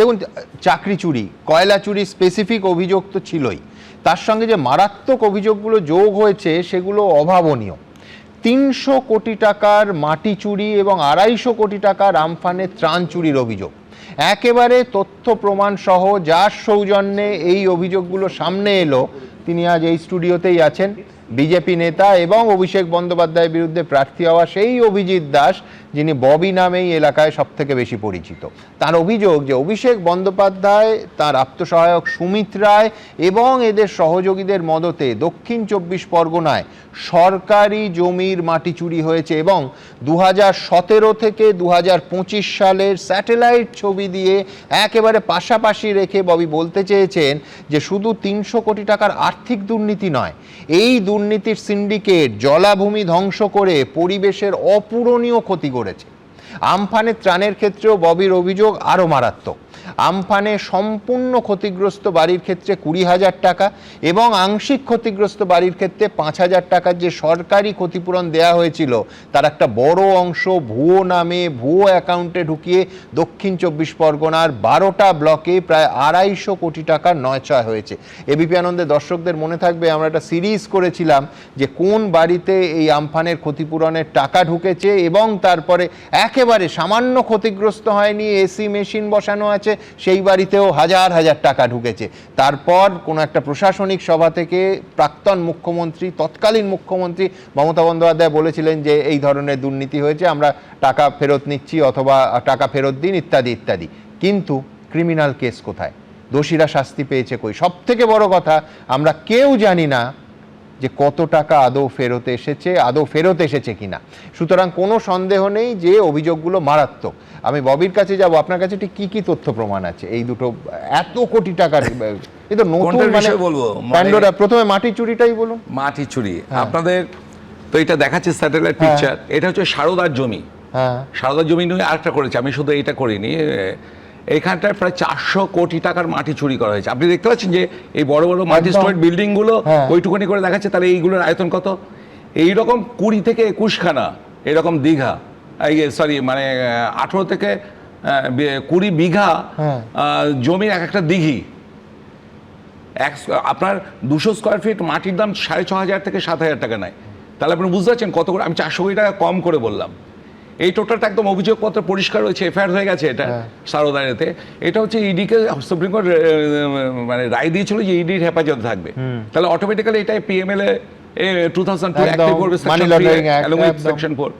দেখুন, চাকরি চুরি, কয়লা চুরি স্পেসিফিক অভিযোগ তো ছিলই, তার সঙ্গে যে মারাত্মক অভিযোগগুলো যোগ হয়েছে সেগুলো অভাবনীয়। 300 কোটি টাকার মাটি চুরি এবং 250 কোটি টাকার আমফানের ত্রাণ চুরির অভিযোগ, একেবারে তথ্য প্রমাণ সহ, যার সৌজন্যে এই অভিযোগগুলো সামনে এলো তিনি আজ এই স্টুডিওতেই আছেন। বিজেপি নেতা এবং অভিষেক বন্দ্যোপাধ্যায়ের বিরুদ্ধে প্রার্থী হওয়া সেই অভিজিৎ দাস, যিনি ববি নামেই এলাকায় সব থেকে বেশি পরিচিত। তার অভিযোগ যে অভিষেক বন্দ্যোপাধ্যায়, তার আত্মসহায়ক সুমিত রায় এবং এদের সহযোগীদের মদতে দক্ষিণ 24 পরগনায় সরকারি জমির মাটি চুরি হয়েছে এবং 2017 থেকে 2025 সালের স্যাটেলাইট ছবি দিয়ে একেবারে পাশাপাশি রেখে ববি বলতে চেয়েছেন যে শুধু 300 কোটি টাকার আর্থিক দুর্নীতি নয়, এই দুর্নীতির সিন্ডিকেট জলাভূমি ধ্বংস করে পরিবেশের অপূরণীয় ক্ষতি করেছে। আমফানের ত্রাণের ক্ষেত্রেও ববির অভিযোগ আরও মারাত্মক। আমফানে সম্পূর্ণ ক্ষতিগ্রস্ত বাড়ির ক্ষেত্রে 20,000 টাকা এবং আংশিক ক্ষতিগ্রস্ত বাড়ির ক্ষেত্রে 5,000 টাকার যে সরকারি ক্ষতিপূরণ দেওয়া হয়েছিল, তার একটা বড় অংশ ভুয়ো নামে ভুয়ো অ্যাকাউন্টে ঢুকিয়ে দক্ষিণ 24 পরগনার 12টা ব্লকে প্রায় 250 কোটি টাকার নয়ছয় হয়েছে। এবিপি আনন্দের দর্শকদের মনে থাকবে, আমরা একটা সিরিজ করেছিলাম যে কোন বাড়িতে এই আমফানের ক্ষতিপূরণের টাকা ঢুকেছে এবং তারপরে একেবারে সামান্য ক্ষতিগ্রস্ত হয়নি, এসি মেশিন বসানো আছে, সেই বাড়িতেও হাজার হাজার টাকা ঢুকেছে। তারপর কোনো একটা প্রশাসনিক সভা থেকে প্রাক্তন মুখ্যমন্ত্রী, তৎকালীন মুখ্যমন্ত্রী মমতা বন্দ্যোপাধ্যায় বলেছিলেন যে এই ধরনের দুর্নীতি হয়েছে, আমরা টাকা ফেরত নিচ্ছি অথবা টাকা ফেরত দিন ইত্যাদি ইত্যাদি। কিন্তু ক্রিমিনাল কেস কোথায়? দোষীরা শাস্তি পেয়েছে কই? সব থেকে বড় কথা, আমরা কেউ জানি না যে কত টাকা আদৌ ফেরত এসেছে কিনা। সুতরাং কোনো সন্দেহ নেই যে অভিযোগগুলো মারাত্মক। আমি ববির কাছে যাব, আপনার কাছে ঠিক কি তথ্য প্রমাণ আছে এই দুটো এত কোটি টাকার? এই তো নতুন, মানে বলবো প্যান্ডোরা। প্রথমে মাটি চুরিটাই বলুন। মাটি চুরি আপনাদের তো এটা দেখাচ্ছে স্যাটেলাইট পিকচার, এটা হচ্ছে সারদার জমি। হ্যাঁ, সারদার জমি নিয়ে আরেকটা করেছে, আমি শুধু এইটা করিনি। এইখানটায় প্রায় 400 কোটি টাকার মাটি চুরি করা হয়েছে। আপনি দেখতে পাচ্ছেন যে এই বড় বড় মাল্টি স্টোরেড বিল্ডিং গুলো ওইটুকুনি করে দেখাচ্ছে, তাহলে এইগুলোর আয়তন কত? এইরকম 20 থেকে 21 খানা এরকম দীঘা, সরি মানে 18 থেকে 20 বিঘা জমির এক একটা দিঘি। আপনার 200 স্কোয়ার ফিট মাটির দাম 6,500 থেকে 7,000 টাকা নেয়। তাহলে আপনি বুঝতে পারছেন কত করে। আমি 400 কোটি টাকা কম করে বললাম। এই টোটালটা একদম অভিযোগপত্র পরিষ্কার হয়েছে, এফআইআর হয়ে গেছে। এটা সারদাতে এটা হচ্ছে ইডিকে সুপ্রিম কোর্ট মানে রায় দিয়েছিল যে ইডির হেফাজতে থাকবে। তাহলে অটোমেটিক্যালি এটাই পিএমএল 2002 অ্যাক্টে করবে, সেকশন 3 along with section 4।